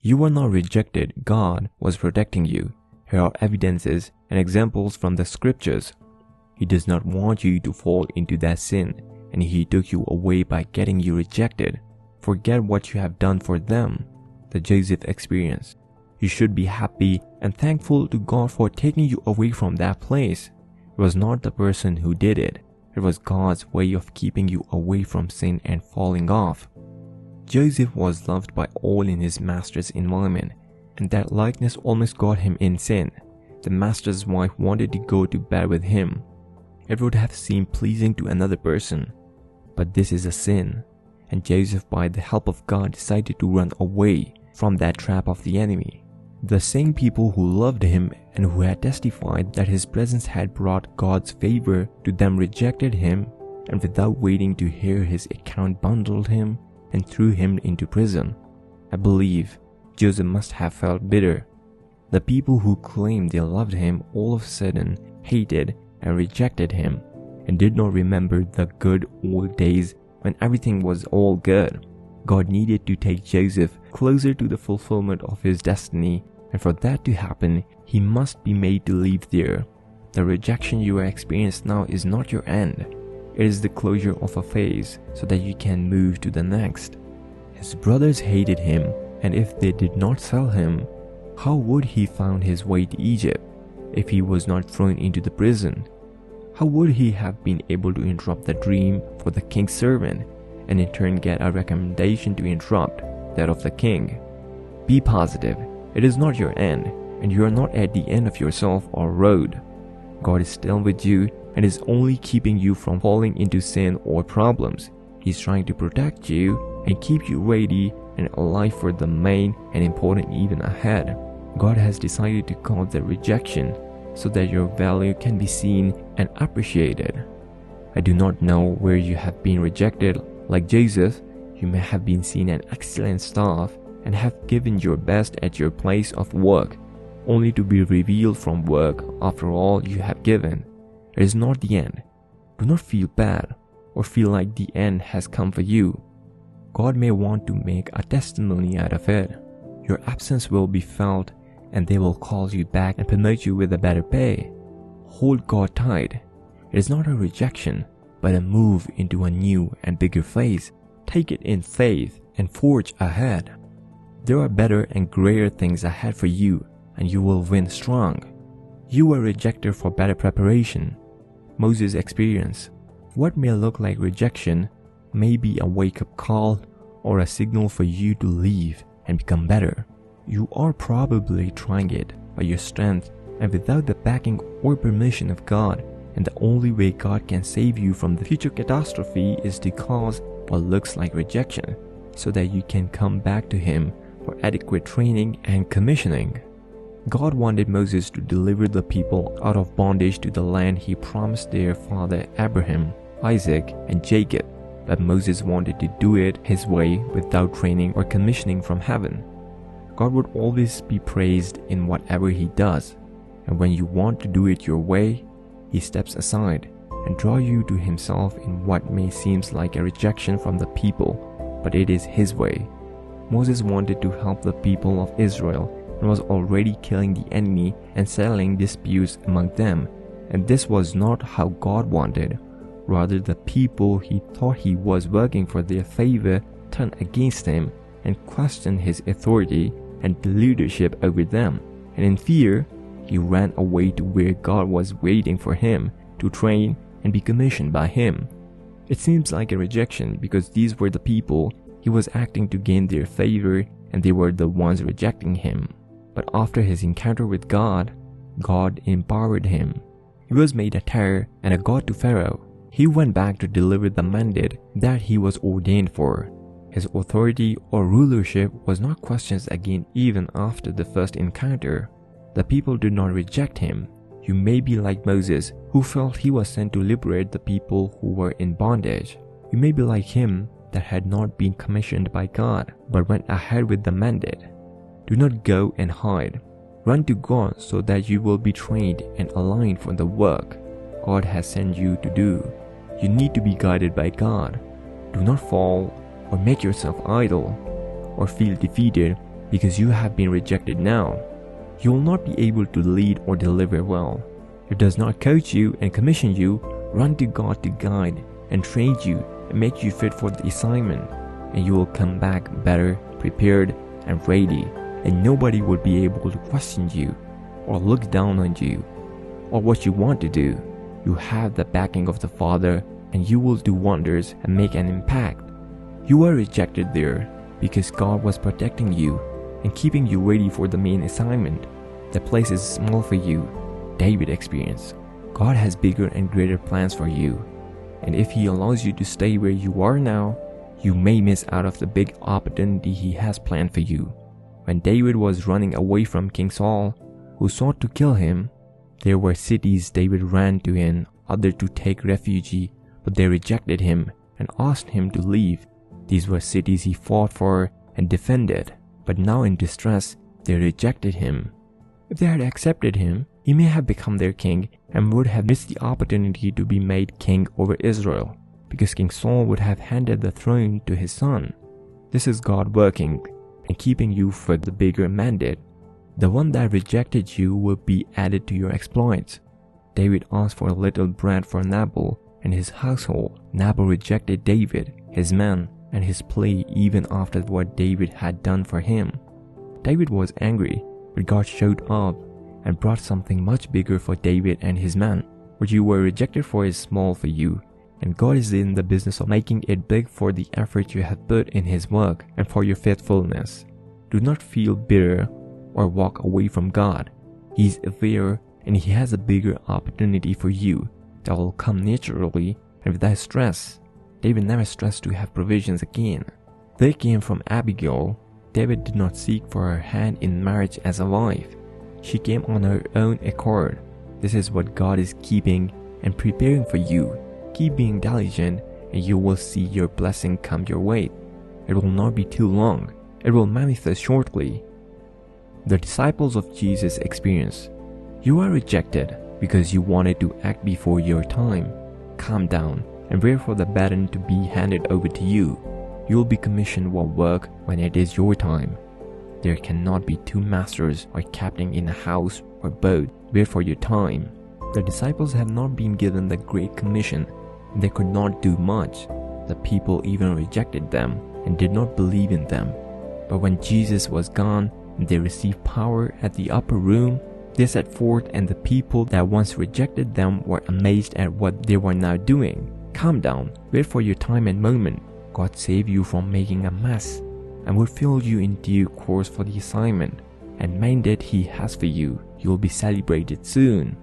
You were not rejected, God was protecting you. Here are evidences and examples from the scriptures. He does not want you to fall into that sin, and He took you away by getting you rejected. Forget what you have done for them. The Joseph experience. You should be happy and thankful to God for taking you away from that place. It was not the person who did it. It was God's way of keeping you away from sin and falling off. Joseph was loved by all in his master's environment, and that likeness almost got him in sin. The master's wife wanted to go to bed with him. It would have seemed pleasing to another person, but this is a sin, and Joseph, by the help of God, decided to run away from that trap of the enemy. The same people who loved him and who had testified that his presence had brought God's favor to them rejected him, and without waiting to hear his account bundled him and threw him into prison. I believe Joseph must have felt bitter. The people who claimed they loved him all of a sudden hated and rejected him and did not remember the good old days when everything was all good. God needed to take Joseph closer to the fulfillment of his destiny, and for that to happen, he must be made to leave there. The rejection you experience now is not your end. It is the closure of a phase so that you can move to the next. His brothers hated him, and if they did not sell him, how would he found his way to Egypt? If he was not thrown into the prison, how would he have been able to interrupt the dream for the king's servant, and in turn get a recommendation to interrupt that of the king? Be positive. It is not your end, and you are not at the end of yourself or road. God is still with you and is only keeping you from falling into sin or problems. He's trying to protect you and keep you ready and alive for the main and important event ahead. God has decided to cause the rejection so that your value can be seen and appreciated. I do not know where you have been rejected. Like Jesus, you may have been seen an excellent staff and have given your best at your place of work, only to be revealed from work after all you have given. It is not the end. Do not feel bad or feel like the end has come for you. God may want to make a testimony out of it. Your absence will be felt, and they will call you back and promote you with a better pay. Hold God tight. It is not a rejection, but a move into a new and bigger phase. Take it in faith and forge ahead. There are better and greater things ahead for you, and you will win strong. You were rejected for better preparation. Moses' experience. What may look like rejection may be a wake-up call or a signal for you to leave and become better. You are probably trying it by your strength and without the backing or permission of God, and the only way God can save you from the future catastrophe is to cause what looks like rejection so that you can come back to Him for adequate training and commissioning. God wanted Moses to deliver the people out of bondage to the land He promised their father Abraham, Isaac, and Jacob, but Moses wanted to do it his way without training or commissioning from heaven. God would always be praised in whatever He does, and when you want to do it your way, He steps aside and draws you to Himself in what may seem like a rejection from the people, but it is His way. Moses wanted to help the people of Israel and was already killing the enemy and settling disputes among them, and this was not how God wanted. Rather, the people he thought he was working for their favor turned against him and questioned his authority and leadership over them, and in fear, he ran away to where God was waiting for him to train and be commissioned by Him. It seems like a rejection because these were the people he was acting to gain their favor, and they were the ones rejecting him. But after his encounter with God, God empowered him. He was made a terror and a god to Pharaoh. He went back to deliver the mandate that he was ordained for. His authority or rulership was not questioned again even after the first encounter. The people did not reject him. You may be like Moses, who felt he was sent to liberate the people who were in bondage. You may be like him that had not been commissioned by God, but went ahead with the mandate. Do not go and hide. Run to God so that you will be trained and aligned for the work God has sent you to do. You need to be guided by God. Do not fall or make yourself idle or feel defeated because you have been rejected now. You will not be able to lead or deliver well. If it does not coach you and commission you, run to God to guide and train you and make you fit for the assignment, and you will come back better, prepared, and ready, and nobody will be able to question you or look down on you or what you want to do. You have the backing of the Father, and you will do wonders and make an impact. You were rejected there because God was protecting you and keeping you ready for the main assignment. The place is small for you. David experienced. God has bigger and greater plans for you, and if He allows you to stay where you are now, you may miss out of the big opportunity He has planned for you. When David was running away from King Saul, who sought to kill him, there were cities David ran to in order to take refuge, but they rejected him and asked him to leave. These were cities he fought for and defended, but now in distress, they rejected him. If they had accepted him, he may have become their king and would have missed the opportunity to be made king over Israel, because King Saul would have handed the throne to his son. This is God working and keeping you for the bigger mandate. The one that rejected you will be added to your exploits. David asked for a little bread for Nabal and his household. Nabal rejected David, his men, and his plea even after what David had done for him. David was angry, but God showed up and brought something much bigger for David and his men. What you were rejected for is small for you, and God is in the business of making it big for the effort you have put in His work and for your faithfulness. Do not feel bitter or walk away from God. He is aware, and He has a bigger opportunity for you that will come naturally and without stress. David never stressed to have provisions again. They came from Abigail. David did not seek for her hand in marriage as a wife. She came on her own accord. This is what God is keeping and preparing for you. Keep being diligent, and you will see your blessing come your way. It will not be too long. It will manifest shortly. The disciples of Jesus experienced. You are rejected because you wanted to act before your time. Calm down and wait for the baton to be handed over to you. You will be commissioned for work when it is your time. There cannot be two masters or captain in a house or boat. Wait for your time. The disciples have not been given the Great Commission. They could not do much. The people even rejected them and did not believe in them. But when Jesus was gone, they received power at the upper room. They set forth, and the people that once rejected them were amazed at what they were now doing. Calm down, wait for your time and moment. God saved you from making a mess and will fill you in due course for the assignment and mandate He has for you. You will be celebrated soon.